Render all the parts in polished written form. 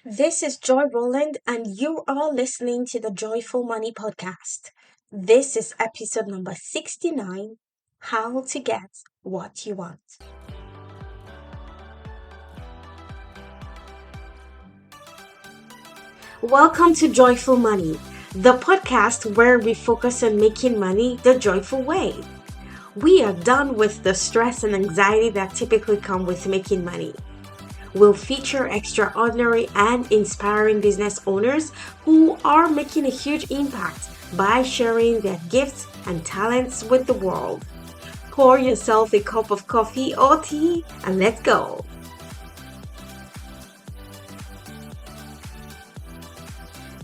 This is Joy Roland, and you are listening to the Joyful Money Podcast. This is episode number 69, How to Get What You Want. Welcome to Joyful Money, the podcast where we focus on making money the joyful way. We are done with the stress and anxiety that typically come with making money. Will feature extraordinary and inspiring business owners who are making a huge impact by sharing their gifts and talents with the world. Pour yourself a cup of coffee or tea and let's go.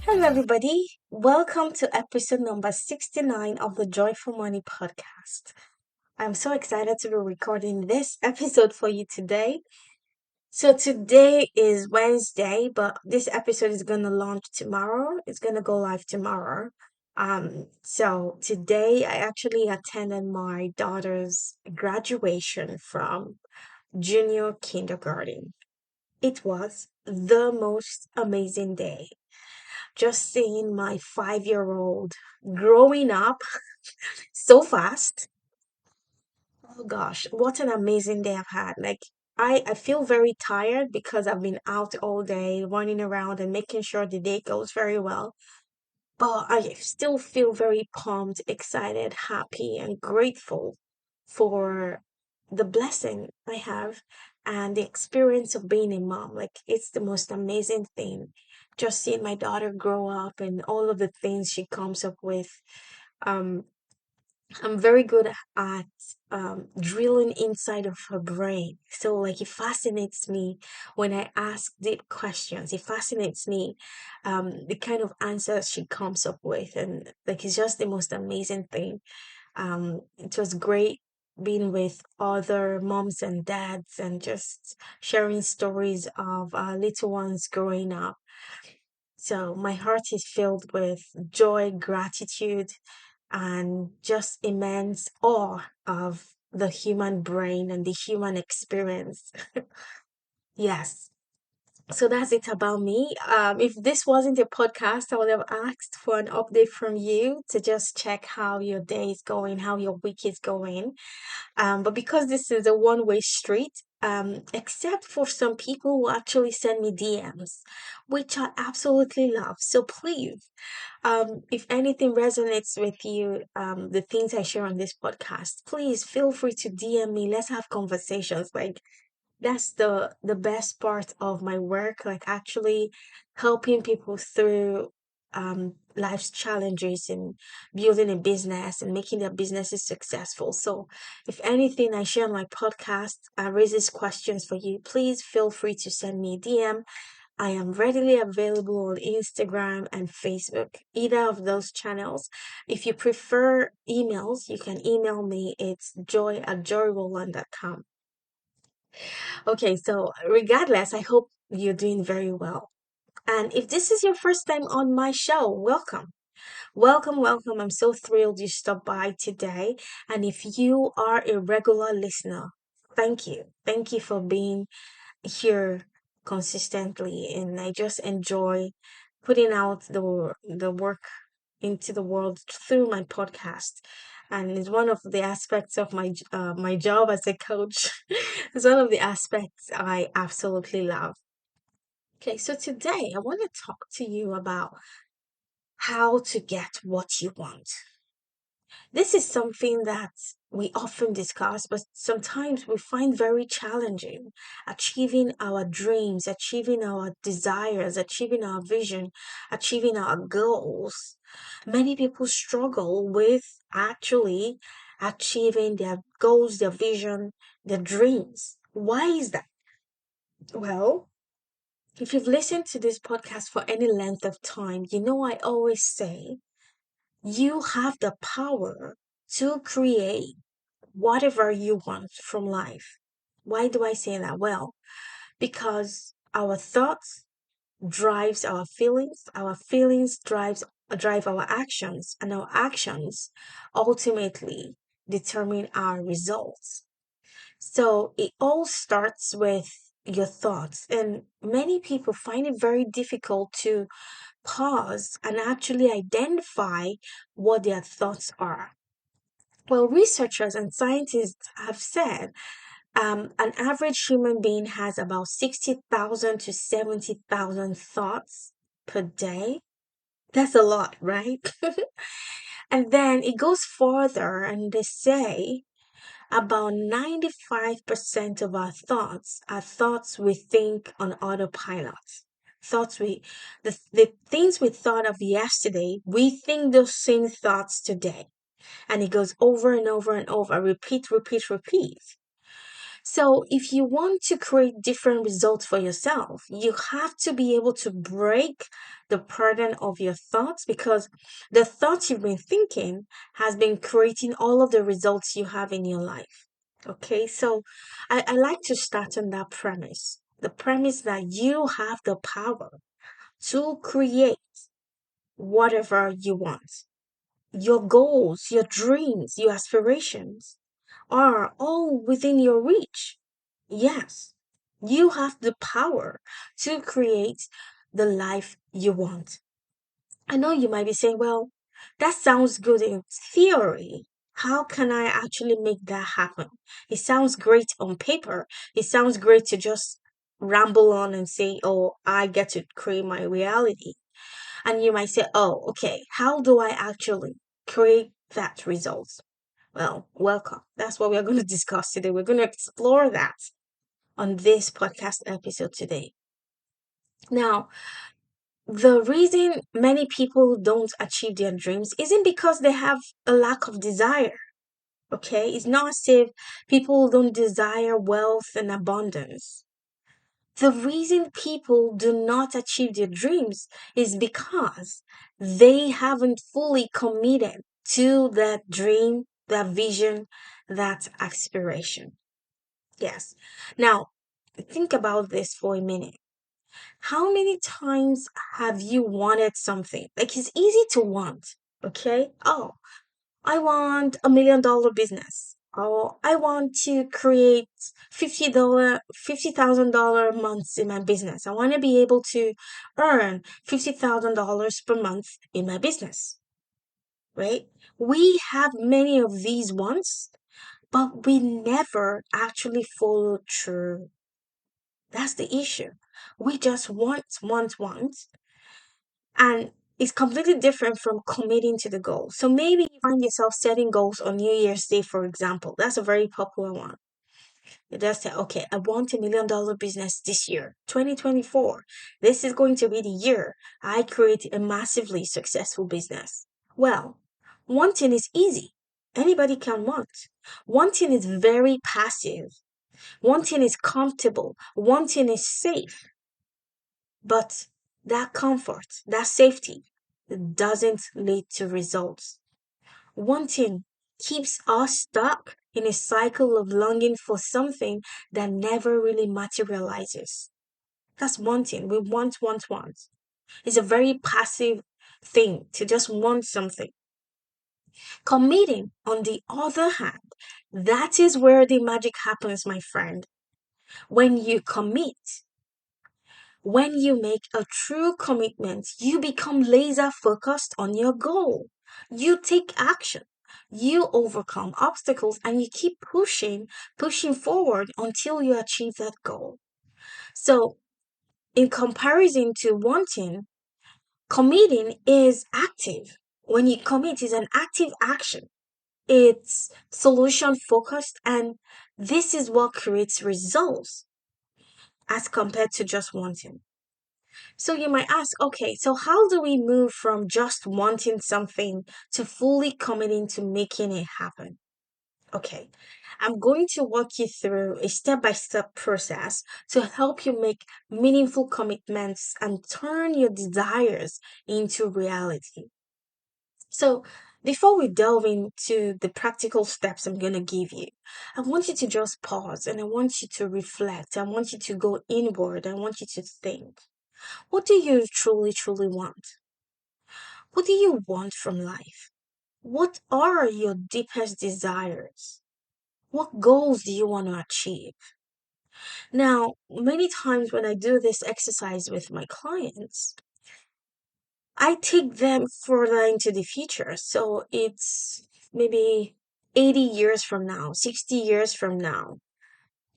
Hello, everybody. Welcome to episode number 69 of the Joyful Money Podcast. I'm so excited to be recording this episode for you today. So today is Wednesday, but this episode is gonna launch tomorrow. It's gonna go live tomorrow. So today I actually attended my daughter's graduation from junior kindergarten. It was the most amazing day. Just seeing my 5-year-old growing up so fast. Oh gosh, what an amazing day I've had. I feel very tired because I've been out all day running around and making sure the day goes very well. But I still feel very pumped, excited, happy, and grateful for the blessing I have and the experience of being a mom. Like it's the most amazing thing. Just seeing my daughter grow up and all of the things she comes up with. Um, I'm very good at drilling inside of her brain. So, like, it fascinates me when I ask deep questions. It fascinates me the kind of answers she comes up with. And, like, it's just the most amazing thing. It was great being with other moms and dads and just sharing stories of little ones growing up. So, my heart is filled with joy, gratitude, and just immense awe of the human brain and the human experience. Yes. So that's it about me. If this wasn't a podcast, I would have asked for an update from you to just check how your day is going, how your week is going. But because this is a one-way street, except for some people who actually send me DMs, which I absolutely love. So please, if anything resonates with you, the things I share on this podcast, please feel free to DM me. Let's have conversations. Like that's the best part of my work, like actually helping people through life's challenges and building a business and making their businesses successful. So if anything I share on my podcast raises questions for you, please feel free to send me a DM. I am readily available on Instagram and Facebook, either of those channels. If you prefer emails, you can email me. It's joy@joyroland.com. Okay, so regardless, I hope you're doing very well. And if this is your first time on my show, welcome. Welcome, welcome. I'm so thrilled you stopped by today. And if you are a regular listener, thank you. Thank you for being here consistently. And I just enjoy putting out the work into the world through my podcast, and it's one of the aspects of my job as a coach. It's one of the aspects I absolutely love. Okay, so today I want to talk to you about how to get what you want. This is something that we often discuss, but sometimes we find very challenging. Achieving our dreams, achieving our desires, achieving our vision, achieving our goals. Many people struggle with actually achieving their goals, their vision, their dreams. Why is that? Well, if you've listened to this podcast for any length of time, you know I always say you have the power to create whatever you want from life. Why do I say that? Well, because our thoughts drives our feelings drive our actions, and our actions ultimately determine our results. So it all starts with your thoughts. And many people find it very difficult to pause and actually identify what their thoughts are. Well, researchers and scientists have said an average human being has about 60,000 to 70,000 thoughts per day. That's a lot, right? And then it goes further, and they say about 95% of our thoughts are thoughts we think on autopilot. Thoughts the things we thought of yesterday, we think those same thoughts today. And it goes over and over and over, repeat, repeat, repeat. So, if you want to create different results for yourself, you have to be able to break the pattern of your thoughts because the thoughts you've been thinking has been creating all of the results you have in your life. Okay, so I like to start on that premise, the premise that you have the power to create whatever you want. Your goals, your dreams, your aspirations are all within your reach. Yes, you have the power to create the life you want. I know you might be saying, well, that sounds good in theory. How can I actually make that happen? It sounds great on paper. It sounds great to just ramble on and say, oh, I get to create my reality. And you might say, oh, okay, how do I actually create that result? Well, welcome. That's what we're going to discuss today. We're going to explore that on this podcast episode today. Now, the reason many people don't achieve their dreams isn't because they have a lack of desire. Okay, it's not as if people don't desire wealth and abundance. The reason people do not achieve their dreams is because they haven't fully committed to that dream, that vision, that aspiration. Yes. Now, think about this for a minute. How many times have you wanted something? Like it's easy to want, okay? Oh, I want $1 million business. Oh, I want to create $50,000 months in my business. I want to be able to earn $50,000 per month in my business, right? We have many of these wants, but we never actually follow through. That's the issue. We just want, and it's completely different from committing to the goal. So maybe you find yourself setting goals on New Year's Day, for example. That's a very popular one. You just say, okay, I want $1 million business this year, 2024. This is going to be the year I create a massively successful business. Well, wanting is easy. Anybody can want. Wanting is very passive. Wanting is comfortable. Wanting is safe. But that comfort, that safety, doesn't lead to results. Wanting keeps us stuck in a cycle of longing for something that never really materializes. That's wanting. We want. It's a very passive thing to just want something. Committing, on the other hand, that is where the magic happens, my friend. When you commit, when you make a true commitment, you become laser focused on your goal. You take action. You overcome obstacles and you keep pushing forward until you achieve that goal. So, in comparison to wanting, committing is active. When you commit, it's an active action. It's solution focused, and this is what creates results as compared to just wanting. So you might ask, okay, so how do we move from just wanting something to fully committing to making it happen? Okay, I'm going to walk you through a step by step process to help you make meaningful commitments and turn your desires into reality. So, before we delve into the practical steps I'm going to give you, I want you to just pause and I want you to reflect. I want you to go inward. I want you to think. What do you truly, truly want? What do you want from life? What are your deepest desires? What goals do you want to achieve? Now, many times when I do this exercise with my clients, I take them further into the future. So it's maybe 80 years from now, 60 years from now.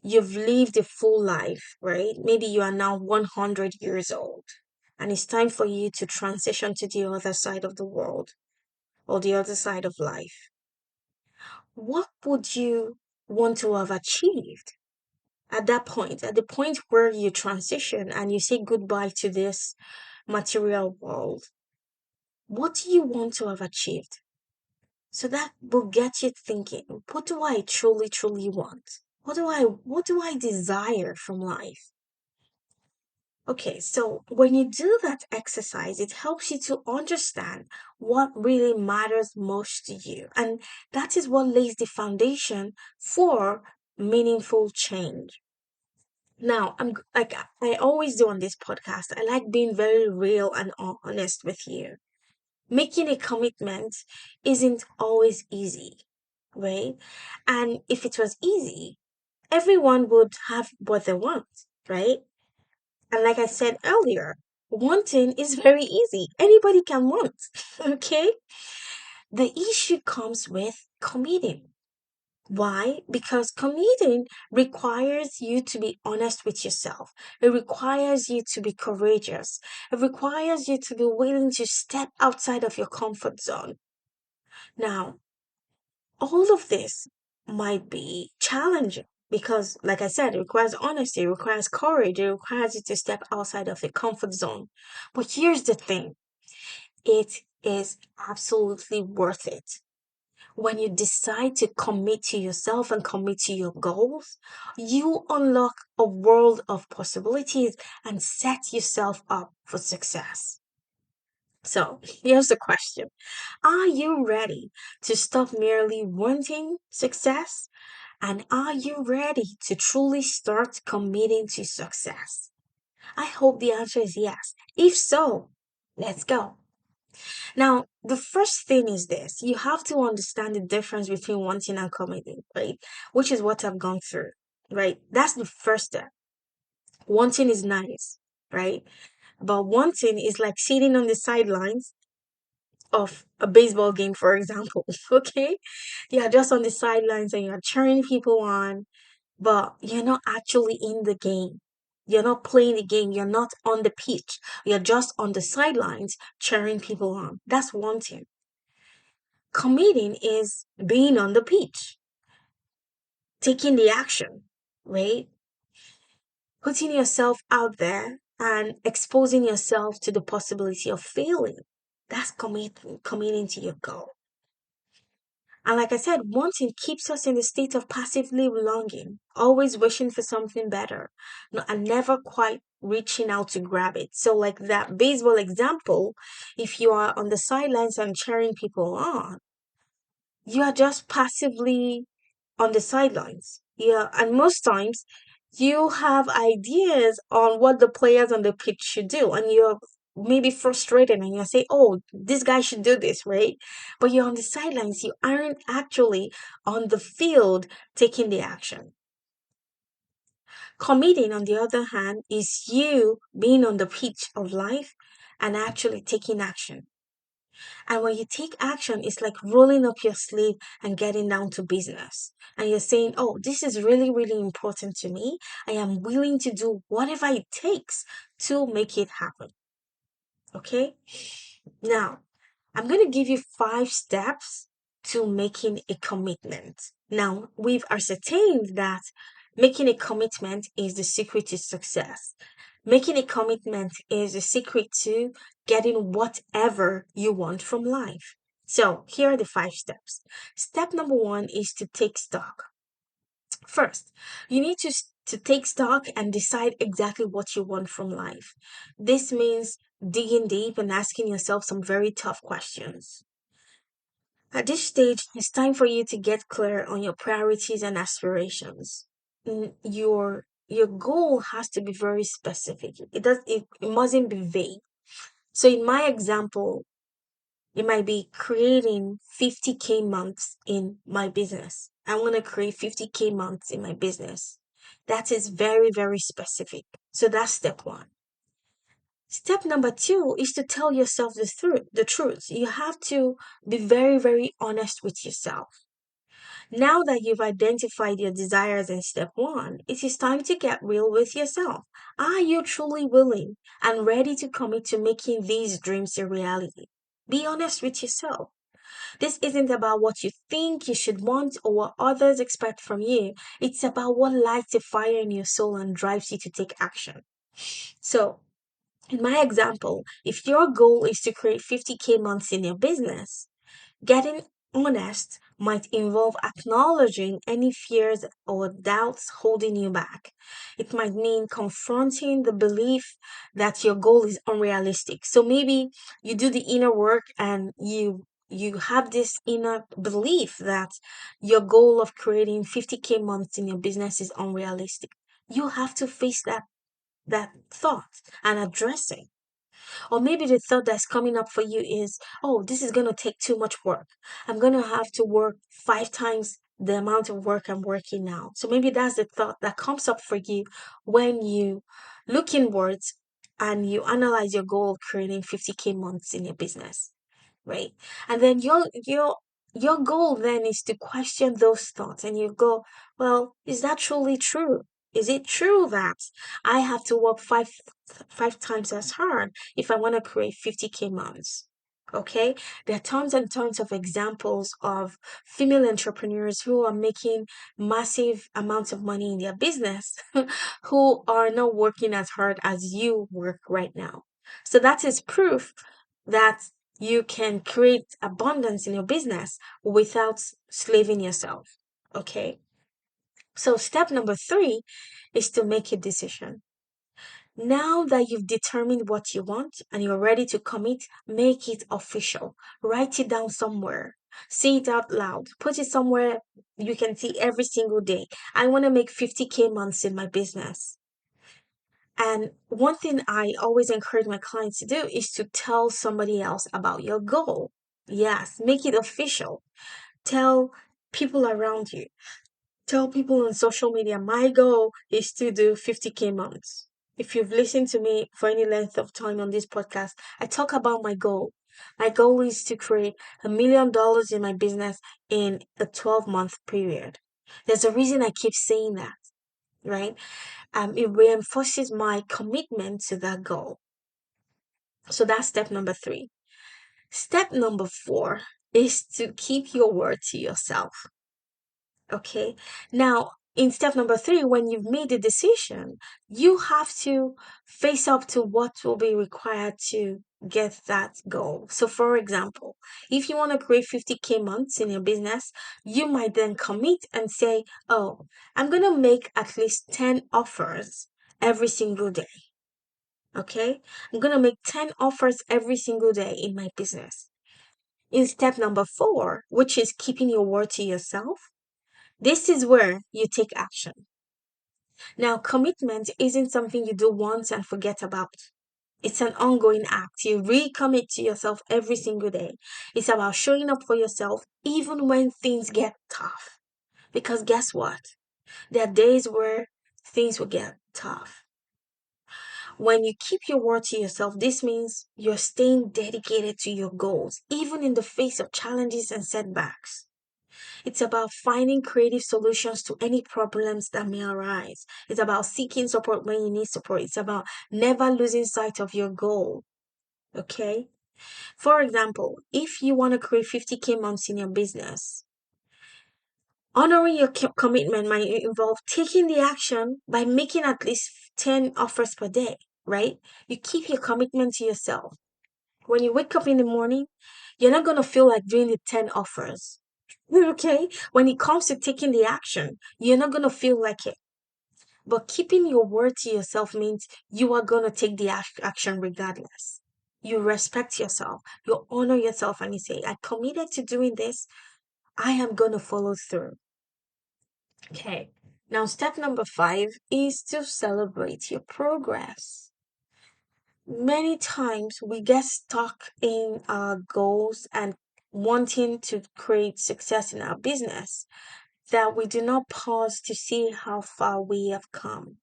You've lived a full life, right? Maybe you are now 100 years old, and it's time for you to transition to the other side of the world or the other side of life. What would you want to have achieved at that point, at the point where you transition and you say goodbye to this material world? What do you want to have achieved? So that will get you thinking, what do I truly, truly want? What do I desire from life? Okay, so when you do that exercise, it helps you to understand what really matters most to you. And that is what lays the foundation for meaningful change. Now, like I always do on this podcast, I like being very real and honest with you. Making a commitment isn't always easy, right? And if it was easy, everyone would have what they want, right? And like I said earlier, wanting is very easy. Anybody can want, okay? The issue comes with committing. Why? Because committing requires you to be honest with yourself. It requires you to be courageous. It requires you to be willing to step outside of your comfort zone. Now, all of this might be challenging because, like I said, it requires honesty, it requires courage, it requires you to step outside of your comfort zone. But here's the thing, it is absolutely worth it. When you decide to commit to yourself and commit to your goals, you unlock a world of possibilities and set yourself up for success. So, here's the question. Are you ready to stop merely wanting success? And are you ready to truly start committing to success? I hope the answer is yes. If so, let's go. Now, the first thing is this, you have to understand the difference between wanting and committing, right? Which is what I've gone through, right? That's the first step. Wanting is nice, right? But wanting is like sitting on the sidelines of a baseball game, for example. Okay, you're just on the sidelines and you're cheering people on, but you're not actually in the game. You're not playing the game. You're not on the pitch. You're just on the sidelines cheering people on. That's wanting. Committing is being on the pitch, taking the action, right? Putting yourself out there and exposing yourself to the possibility of failing. That's committing to your goal. And like I said, wanting keeps us in the state of passively longing, always wishing for something better, and never quite reaching out to grab it. So, like that baseball example, if you are on the sidelines and cheering people on, you are just passively on the sidelines. Yeah, and most times you have ideas on what the players on the pitch should do, and you're maybe frustrated and you say, oh, this guy should do this, right? But you're on the sidelines, you aren't actually on the field taking the action. Committing, on the other hand, is you being on the pitch of life and actually taking action. And when you take action, it's like rolling up your sleeve and getting down to business. And you're saying, oh, this is really, really important to me. I am willing to do whatever it takes to make it happen. Okay? Now, I'm going to give you 5 steps to making a commitment. Now, we've ascertained that making a commitment is the secret to success. Making a commitment is the secret to getting whatever you want from life. So, here are the 5 steps. Step number 1 is to take stock. First, you need to take stock and decide exactly what you want from life. This means digging deep and asking yourself some very tough questions. At this stage, it's time for you to get clear on your priorities and aspirations. Your goal has to be very specific. It mustn't be vague. So in my example, it might be creating 50K months in my business. I want to create 50K months in my business. That is very, very specific. So that's step one. Step number two is to tell yourself the truth. You have to be very, very honest with yourself. Now that you've identified your desires in step one, it is time to get real with yourself. Are you truly willing and ready to commit to making these dreams a reality? Be honest with yourself. This isn't about what you think you should want or what others expect from you. It's about what lights a fire in your soul and drives you to take action. So, in my example, if your goal is to create 50K months in your business, getting honest might involve acknowledging any fears or doubts holding you back. It might mean confronting the belief that your goal is unrealistic. So maybe you do the inner work and you have this inner belief that your goal of creating 50K months in your business is unrealistic. You have to face that thought and address it. Or maybe the thought that's coming up for you is, oh, this is going to take too much work. I'm going to have to work 5 times the amount of work I'm working now. So maybe that's the thought that comes up for you when you look inwards and you analyze your goal of creating 50K months in your business, right? And then your goal then is to question those thoughts and you go, well, is that truly true? Is it true that I have to work five times as hard if I want to create 50K months? Okay, there are tons and tons of examples of female entrepreneurs who are making massive amounts of money in their business who are not working as hard as you work right now. So that is proof that you can create abundance in your business without slaving yourself. Okay. So step number three is to make a decision. Now that you've determined what you want and you're ready to commit, make it official. Write it down somewhere. Say it out loud. Put it somewhere you can see every single day. I want to make 50K months in my business. And one thing I always encourage my clients to do is to tell somebody else about your goal. Yes, make it official. Tell people around you. Tell people on social media, my goal is to do 50K months. If you've listened to me for any length of time on this podcast, I talk about my goal. My goal is to create $1 million in my business in a 12-month period. There's a reason I keep saying that, right? It reinforces my commitment to that goal. So that's step number three. Step number four is to keep your word to yourself. Okay. Now, in step number three, when you've made a decision, you have to face up to what will be required to get that goal. So, for example, if you want to create 50K months in your business, you might then commit and say, oh, I'm going to make at least 10 offers every single day. Okay. I'm going to make 10 offers every single day in my business. In step number four, which is keeping your word to yourself, this is where you take action. Now, commitment isn't something you do once and forget about. It's an ongoing act. You recommit to yourself every single day. It's about showing up for yourself even when things get tough. Because guess what? There are days where things will get tough. When you keep your word to yourself, this means you're staying dedicated to your goals, even in the face of challenges and setbacks. It's about finding creative solutions to any problems that may arise. It's about seeking support when you need support. It's about never losing sight of your goal. Okay? For example, if you want to create 50K months in your business, honoring your commitment might involve taking the action by making at least 10 offers per day, right? You keep your commitment to yourself. When you wake up in the morning, you're not going to feel like doing the 10 offers. Okay? When it comes to taking the action, you're not going to feel like it. But keeping your word to yourself means you are going to take the action regardless. You respect yourself, you honor yourself, and you say, I committed to doing this. I am going to follow through. Okay. Now, step number five is to celebrate your progress. Many times we get stuck in our goals and wanting to create success in our business. that we do not pause to see how far we have come.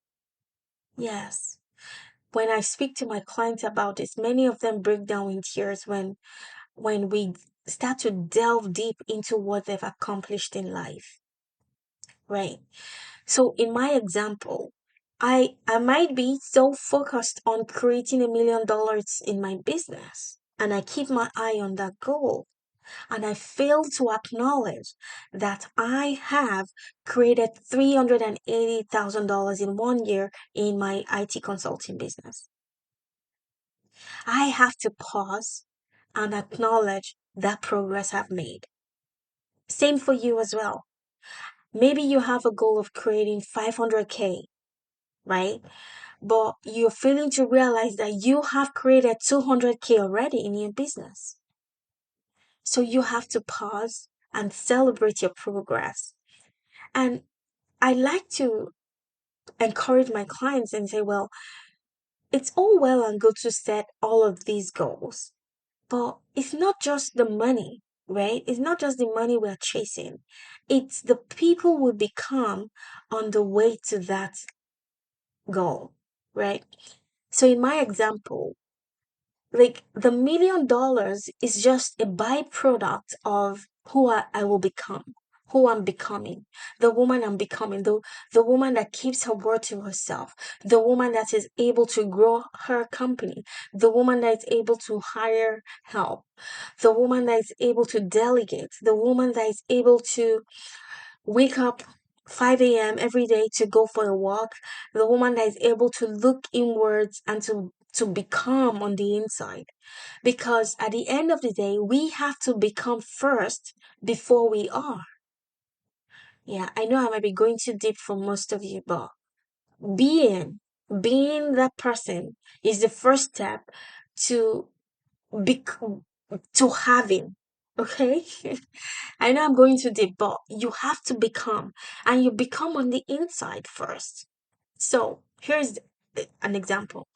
Yes. When I speak to my clients about this, many of them break down in tears when we start to delve deep into what they've accomplished in life, right? So in my example, I might be so focused on creating $1 million in my business, and I keep my eye on that goal, and I fail to acknowledge that I have created $380,000 in 1 year in my IT consulting business. I have to pause and acknowledge that progress I've made. Same for you as well. Maybe you have a goal of creating 500K, right? But you're failing to realize that you have created 200K already in your business. So you have to pause and celebrate your progress. And I like to encourage my clients and say, well, it's all well and good to set all of these goals, but it's not just the money, right? It's not just the money we're chasing. It's the people we become on the way to that goal, right? So in my example, like the $1 million is just a byproduct of I will become, who I'm becoming, the woman I'm becoming, the woman that keeps her word to herself, the woman that is able to grow her company, the woman that is able to hire help, the woman that is able to delegate, the woman that is able to wake up 5 a.m. every day to go for a walk, the woman that is able to look inwards and to become on the inside. Because at the end of the day, we have to become first before we are. Yeah, I know I might be going too deep for most of you, but being being that person is the first step to be to having. Okay? I know I'm going too deep, but you have to become, and you become on the inside first. So here's an example.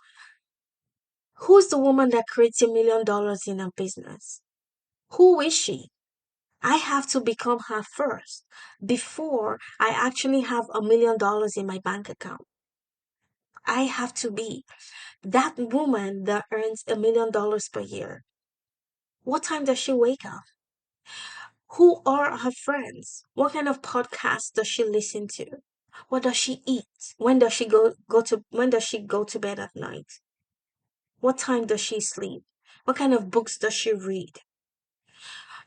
Who's the woman that creates $1 million in her business? Who is she? I have to become her first before I actually have $1 million in my bank account. I have to be that woman that earns $1 million per year. What time does she wake up? Who are her friends? What kind of podcasts does she listen to? What does she eat? When does she go to bed at night? What time does she sleep? What kind of books does she read?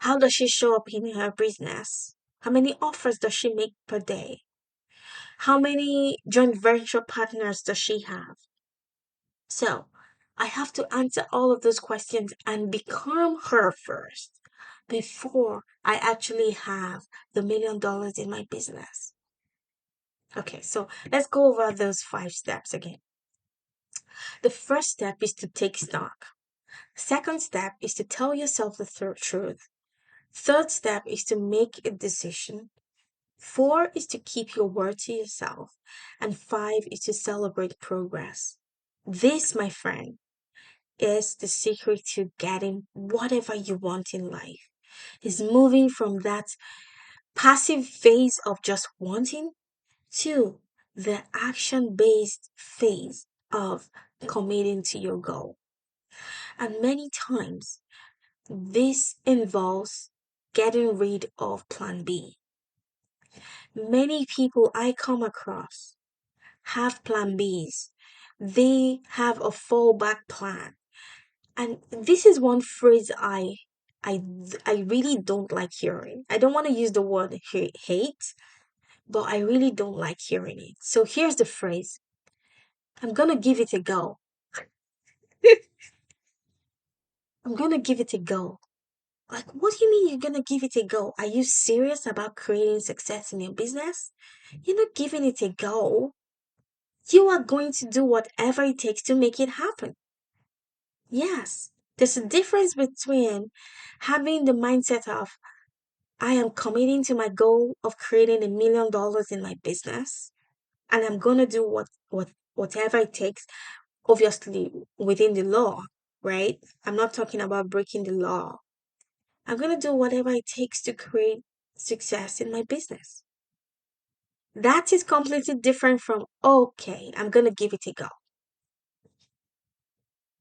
How does she show up in her business? How many offers does she make per day? How many joint venture partners does she have? So, I have to answer all of those questions and become her first before I actually have the $1 million in my business. Okay, so let's go over those 5 steps again. The first step is to take stock. Second step is to tell yourself the truth. Third step is to make a decision. 4 is to keep your word to yourself. And 5 is to celebrate progress. This, my friend, is the secret to getting whatever you want in life. Is moving from that passive phase of just wanting to the action based phase of committing to your goal. And many times, this involves getting rid of plan B. Many people I come across have plan Bs. They have a fallback plan. And this is one phrase I I really don't like hearing. I don't want to use the word hate, but I really don't like hearing it. So here's the phrase. I'm going to give it a go. I'm going to give it a go. Like, what do you mean you're going to give it a go? Are you serious about creating success in your business? You're not giving it a go. You are going to do whatever it takes to make it happen. Yes, there's a difference between having the mindset of, I am committing to my goal of creating $1 million in my business, and I'm going to do whatever it takes, obviously within the law, right? I'm not talking about breaking the law. I'm going to do whatever it takes to create success in my business. That is completely different from, okay, I'm going to give it a go.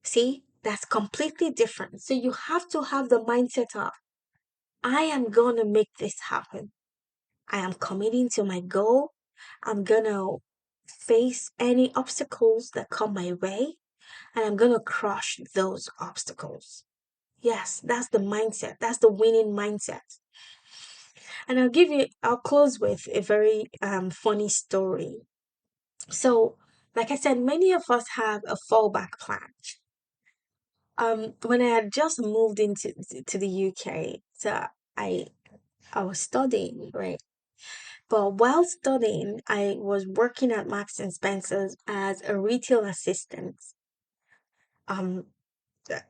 See, that's completely different. So you have to have the mindset of, I am going to make this happen. I am committing to my goal. I'm going to face any obstacles that come my way, and I'm going to crush those obstacles. Yes, that's the mindset. That's the winning mindset. And I'll close with a very funny story. So, like I said, many of us have a fallback plan. When I had just moved into to the UK, so I I was studying, right? But while studying, I was working at Marks and Spencer's as a retail assistant. Um,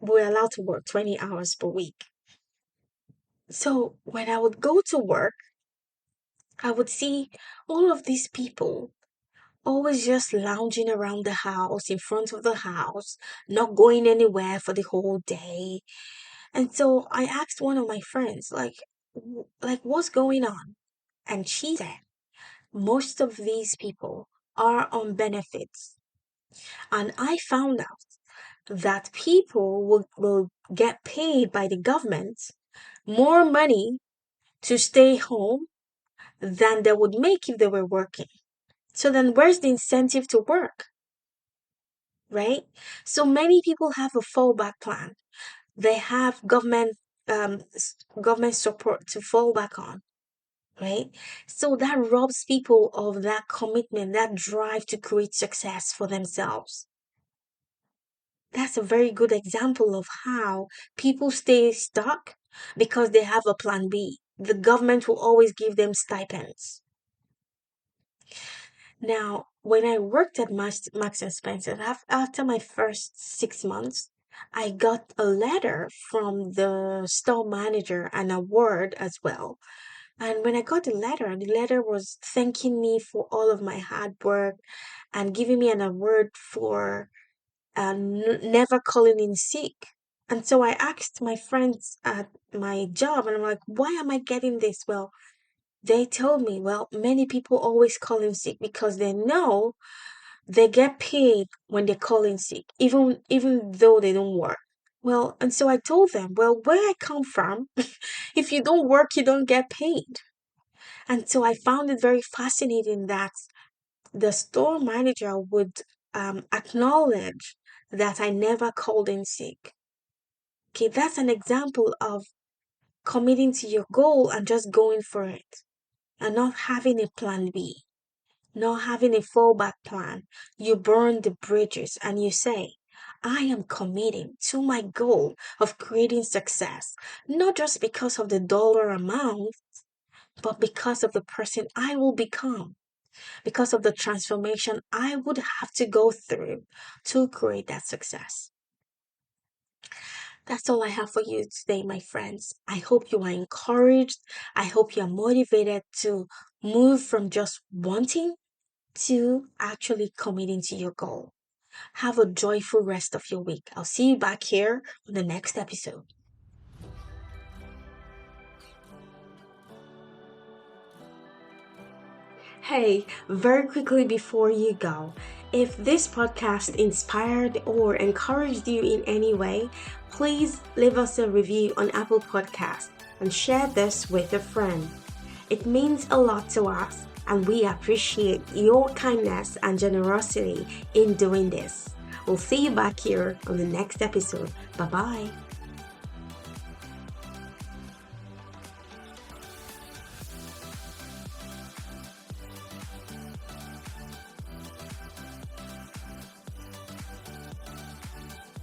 we're allowed to work 20 hours per week. So when I would go to work, I would see all of these people always just lounging around the house, in front of the house, not going anywhere for the whole day. And so I asked one of my friends, like what's going on? And she said, most of these people are on benefits. And I found out that people will get paid by the government more money to stay home than they would make if they were working. So then where's the incentive to work, right? So many people have a fallback plan. They have government support to fall back on, right? So that robs people of that commitment, that drive to create success for themselves. That's a very good example of how people stay stuck because they have a plan B. The government will always give them stipends. Now, when I worked at Max and Spencer, after my first 6 months, I got a letter from the store manager, an award as well. And when I got the letter was thanking me for all of my hard work and giving me an award for never calling in sick. And so I asked my friends at my job, and I'm like, why am I getting this? Well, they told me, well, many people always call in sick because they know they get paid when they call in sick, even though they don't work. Well, and so I told them, well, where I come from, if you don't work, you don't get paid. And so I found it very fascinating that the store manager would acknowledge that I never called in sick. Okay, that's an example of committing to your goal and just going for it and not having a plan B, not having a fallback plan. You burn the bridges and you say, I am committing to my goal of creating success, not just because of the dollar amount, but because of the person I will become, because of the transformation I would have to go through to create that success. That's all I have for you today, my friends. I hope you are encouraged. I hope you are motivated to move from just wanting to actually committing to your goal. Have a joyful rest of your week. I'll see you back here on the next episode. Hey, very quickly before you go, if this podcast inspired or encouraged you in any way, please leave us a review on Apple Podcast and share this with a friend. It means a lot to us, and we appreciate your kindness and generosity in doing this. We'll see you back here on the next episode. Bye bye.